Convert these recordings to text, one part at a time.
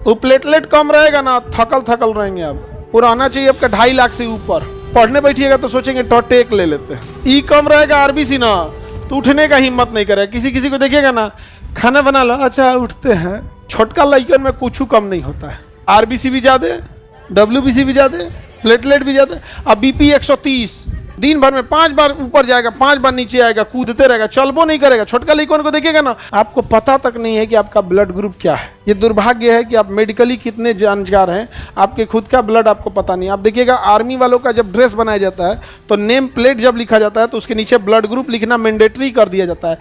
वो प्लेटलेट कम रहेगा ना, थकल थकल रहेंगे आप। पूरा आना चाहिए आपका 2.5 लाख से ऊपर। पढ़ने बैठिएगा तो सोचेंगे टेक ले लेते हैं। ई कम रहेगा आरबीसी ना, तो उठने का हिम्मत नहीं करेगा। किसी किसी को देखिएगा ना, खाना बना लो, अच्छा उठते हैं। छोटका लड़कन में कुछ कम नहीं होता है। आरबीसी भी ज्यादा, डब्ल्यूबीसी भी ज्यादा, प्लेटलेट भी ज्यादा। अब बीपी 130, दिन भर में 5 बार ऊपर जाएगा, 5 बार नीचे आएगा, कूदते रहेगा, चलबो नहीं करेगा। छोटका लड़कन को देखिएगा ना, आपको पता तक नहीं है कि आपका ब्लड ग्रुप क्या है। ये दुर्भाग्य है कि आप मेडिकली कितने जानकार हैं, आपके खुद का ब्लड आपको पता नहीं। आप देखिएगा आर्मी वालों का जब ड्रेस बनाया जाता है तो नेम प्लेट जब लिखा जाता है तो उसके नीचे ब्लड ग्रुप लिखना मैंडेटरी कर दिया जाता है।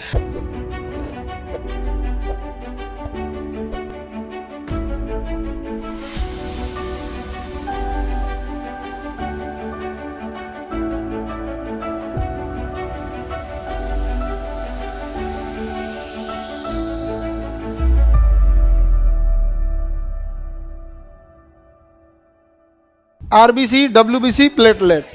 आरबीसी, डब्ल्यूबीसी, प्लेटलेट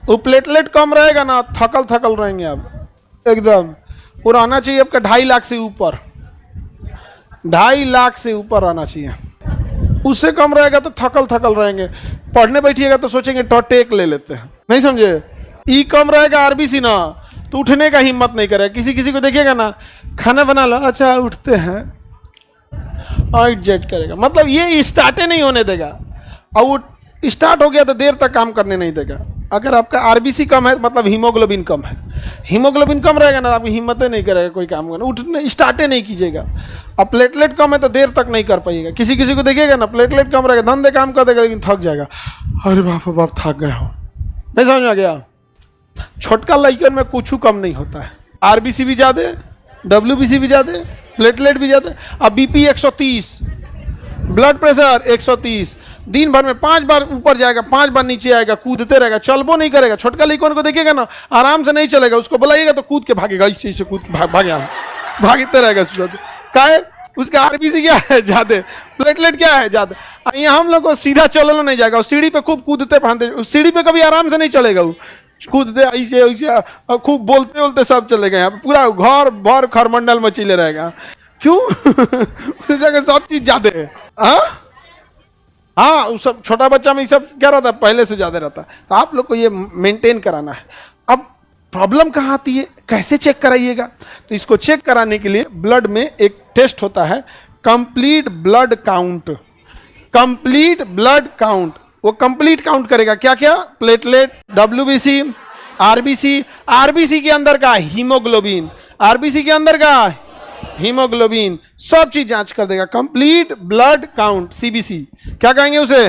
वो प्लेटलेट कम रहेगा ना, थकल थकल रहेंगे आप एकदम। पूरा आना चाहिए आपका 2.5 लाख से ऊपर, 2.5 लाख से ऊपर आना चाहिए। उससे कम रहेगा तो थकल थकल रहेंगे। पढ़ने बैठिएगा तो सोचेंगे टेक ले लेते हैं, नहीं समझे। ई कम रहेगा आरबीसी ना, तो उठने का हिम्मत नहीं करेगा। किसी किसी को देखिएगा ना, खाना बना लो, अच्छा उठते हैं, और जेट करेगा। मतलब ये स्टार्टे नहीं होने देगा, और वो स्टार्ट हो गया तो देर तक काम करने नहीं देगा। अगर आपका आरबीसी कम है मतलब हीमोग्लोबिन कम है। हीमोग्लोबिन कम रहेगा ना, आपकी हिम्मत नहीं करेगा कोई काम करना, उठने स्टार्टे नहीं कीजिएगा। अब प्लेटलेट कम है तो देर तक नहीं कर पाइएगा। किसी किसी को देखिएगा ना, प्लेटलेट कम रहेगा, धंधे काम कर देगा लेकिन थक जाएगा। अरे बाप बाप थक गए हो, नहीं समझ में आ गया। छोटका लड़कन में कुछ कम नहीं होता है। आरबीसी भी ज्यादा, डब्ल्यूबीसी भी ज्यादा, प्लेटलेट भी ज्यादा। अब बीपी 130, ब्लड प्रेशर 130, दिन भर में 5 बार ऊपर जाएगा, 5 बार नीचे आएगा, कूदते रहेगा, चलबो नहीं करेगा। छोटका लड़कन को देखिएगा ना, आराम से नहीं चलेगा, उसको बुलाइएगा तो कूद के भागेगा, इससे कूद भागते रहेगा। क्या है उसका आरबीसी क्या है ज्यादा, प्लेटलेट क्या है ज्यादा। यहाँ हम लोग को सीधा चलना नहीं जाएगा, सीढ़ी पे खूब कूदते फांदते, सीढ़ी पे कभी आराम से नहीं चलेगा। वो कूदते ऐसे ऐसे खूब बोलते बोलते सब चलेगा। यहाँ पूरा घर भर खरमंडल मचीले रहेगा। क्यों? उस जगह सब चीज ज्यादा है। हाँ, उस सब छोटा बच्चा में ये सब क्या रहता है, पहले से ज्यादा रहता है। तो आप लोग को ये मेंटेन कराना है। अब प्रॉब्लम कहाँ आती है, कैसे चेक कराइएगा? तो इसको चेक कराने के लिए ब्लड में एक टेस्ट होता है, complete blood count. Complete blood count, वो कंप्लीट काउंट करेगा क्या क्या, प्लेटलेट, डब्ल्यूबीसी, आरबीसी, आरबीसी के अंदर का हीमोग्लोबिन, आरबीसी के अंदर का हीमोग्लोबिन, सब चीज जांच कर देगा। कंप्लीट ब्लड काउंट, सीबीसी क्या कहेंगे उसे,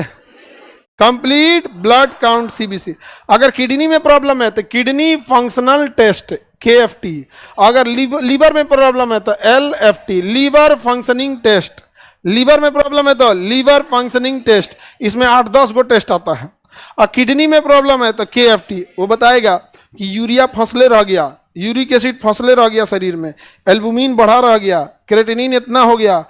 कंप्लीट ब्लड काउंट सीबीसी। अगर किडनी में प्रॉब्लम है तो किडनी फंक्शनल टेस्ट केएफटी। अगर लीवर में प्रॉब्लम है तो LFT, liver functioning test. Liver में प्रॉब्लम है तो लीवर फंक्शनिंग टेस्ट। इसमें 8-10 गो टेस्ट आता है। और किडनी में प्रॉब्लम है तो केएफटी, वो बताएगा कि यूरिया फंसले रह गया, यूरिक एसिड फंसले रह गया शरीर में, एल्बुमिन बढ़ा रह गया, क्रेटिनिन इतना हो गया,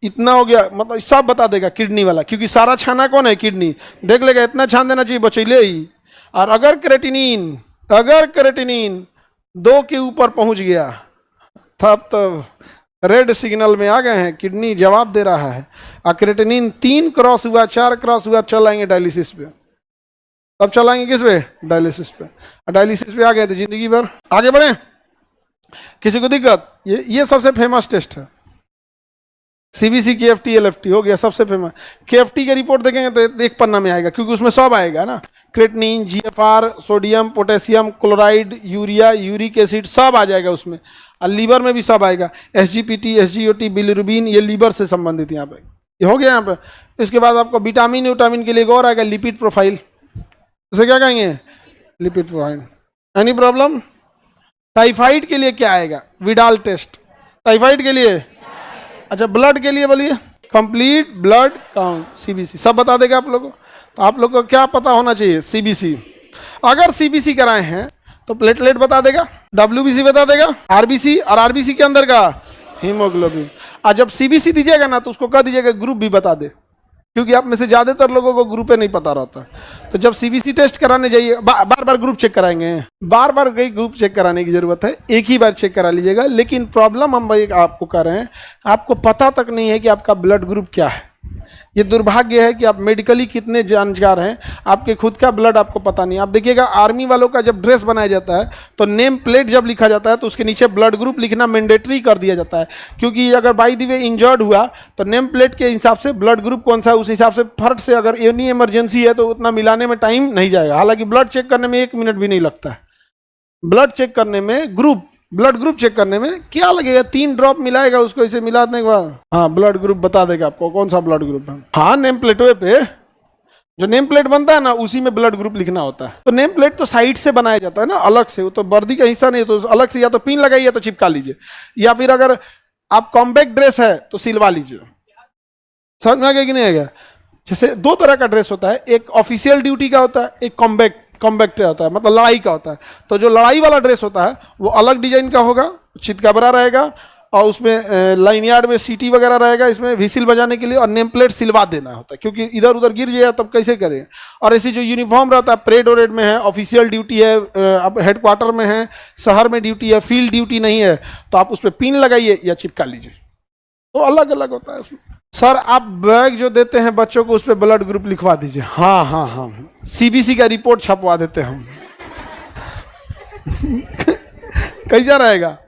इतना हो गया, मतलब सब बता देगा किडनी वाला। क्योंकि सारा छाना कौन है, किडनी। देख लेगा इतना छान देना चाहिए, बचैले ही। और अगर क्रेटिनिन 2 के ऊपर पहुंच गया तब तो रेड सिग्नल में आ गए हैं, किडनी जवाब दे रहा है। और क्रेटिनिन 3 क्रॉस हुआ, 4 क्रॉस हुआ, चलाएंगे डायलिसिस पे। तब चलाएंगे किस पे, डायलिसिस पे। डायलिसिस पे आ गए तो जिंदगी भर आगे बढ़े। किसी को दिक्कत, ये सबसे फेमस टेस्ट है। सीबीसी, केएफटी, एलएफटी हो गया सबसे फेमस। केएफटी की रिपोर्ट देखेंगे तो एक पन्ना में आएगा, क्योंकि उसमें सब आएगा ना, creatinine, GFR, sodium, potassium, chloride, urea, uric acid, सब आ जाएगा उसमें। और लीवर में भी सब आएगा, एसजीपीटी, एसजीओटी, बिलिरुबिन, ये लीवर से संबंधित यहाँ पे ये हो गया। यहाँ पे इसके बाद आपको विटामिन के लिए एक और आएगा, लिपिड प्रोफाइल। उसे क्या कहेंगे, lipid profile. Any problem? Typhoid के लिए क्या आएगा, विडाल टेस्ट। टाइफाइड के लिए, अच्छा ब्लड के लिए बोलिए, कंप्लीट ब्लड काउंट, सीबीसी, सब बता देगा आप लोगों को। तो आप लोग को क्या पता होना चाहिए, सीबीसी। अगर सीबीसी कराए हैं तो प्लेटलेट बता देगा, डब्ल्यूबीसी बता देगा, आरबीसी, और आरबीसी के अंदर का हीमोग्लोबिन। और जब सीबीसी दीजिएगा ना तो उसको कह दीजिएगा ग्रुप भी बता दे, क्योंकि आप में से ज्यादातर लोगों को ग्रुप नहीं पता रहता है। तो जब सीबीसी टेस्ट कराने जाइए, बार बार ग्रुप चेक कराएंगे, बार बार कई ग्रुप चेक कराने की जरूरत है, एक ही बार चेक करा लीजिएगा। लेकिन प्रॉब्लम हम भाई आपको कर रहे हैं, आपको पता तक नहीं है कि आपका ब्लड ग्रुप क्या है। ये दुर्भाग्य है कि आप मेडिकली कितने जानकार हैं, आपके खुद का ब्लड आपको पता नहीं। आप देखिएगा आर्मी वालों का जब ड्रेस बनाया जाता है तो नेम प्लेट जब लिखा जाता है तो उसके नीचे ब्लड ग्रुप लिखना मैंडेटरी कर दिया जाता है, क्योंकि अगर बाई द वे इंजर्ड हुआ तो नेम प्लेट के हिसाब से ब्लड ग्रुप कौन सा है उस हिसाब से फट से अगर एनी इमरजेंसी है तो उतना मिलाने में टाइम नहीं जाएगा। हालांकि ब्लड चेक करने में 1 मिनट भी नहीं लगता है। ब्लड चेक करने में ब्लड ग्रुप चेक करने में क्या लगेगा, 3 ड्रॉप मिलाएगा उसको, इसे मिलाने के बाद हाँ ब्लड ग्रुप बता देगा आपको कौन सा ब्लड ग्रुप है। हाँ नेम प्लेटों पे जो नेम प्लेट बनता है ना उसी में ब्लड ग्रुप लिखना होता है। तो नेम प्लेट तो साइड से बनाया जाता है ना, अलग से, वो तो वर्दी का हिस्सा नहीं, तो अलग से या तो पिन लगाइए तो चिपका लीजिए, या फिर अगर आप कॉम्बैक्ट ड्रेस है तो सिलवा लीजिए। समझ में आ गया कि नहीं आ गया? जैसे 2 तरह का ड्रेस होता है, एक ऑफिशियल ड्यूटी का होता है, एक कॉम्बैक्ट होता है, मतलब लड़ाई का होता है। तो जो लड़ाई वाला ड्रेस होता है वो अलग डिजाइन का होगा, चितकबरा रहेगा और उसमें लाइन यार्ड में सीटी वगैरह रहेगा, इसमें व्हिसिल बजाने के लिए, और नेम प्लेट सिलवा देना होता है क्योंकि इधर उधर गिर जाए तब कैसे करें। और ऐसी जो यूनिफॉर्म रहता है, परेड वरेड में है, ऑफिशियल ड्यूटी है, आप हेडक्वार्टर में है, शहर में ड्यूटी है, फील्ड ड्यूटी नहीं है, तो आप उस पर पिन लगाइए या चिपका लीजिए। तो अलग अलग होता है उसमें। सर आप बैग जो देते हैं बच्चों को उस पर ब्लड ग्रुप लिखवा दीजिए। हाँ हाँ हाँ, सीबीसी का रिपोर्ट छपवा देते हैं हम। कैसा रहेगा?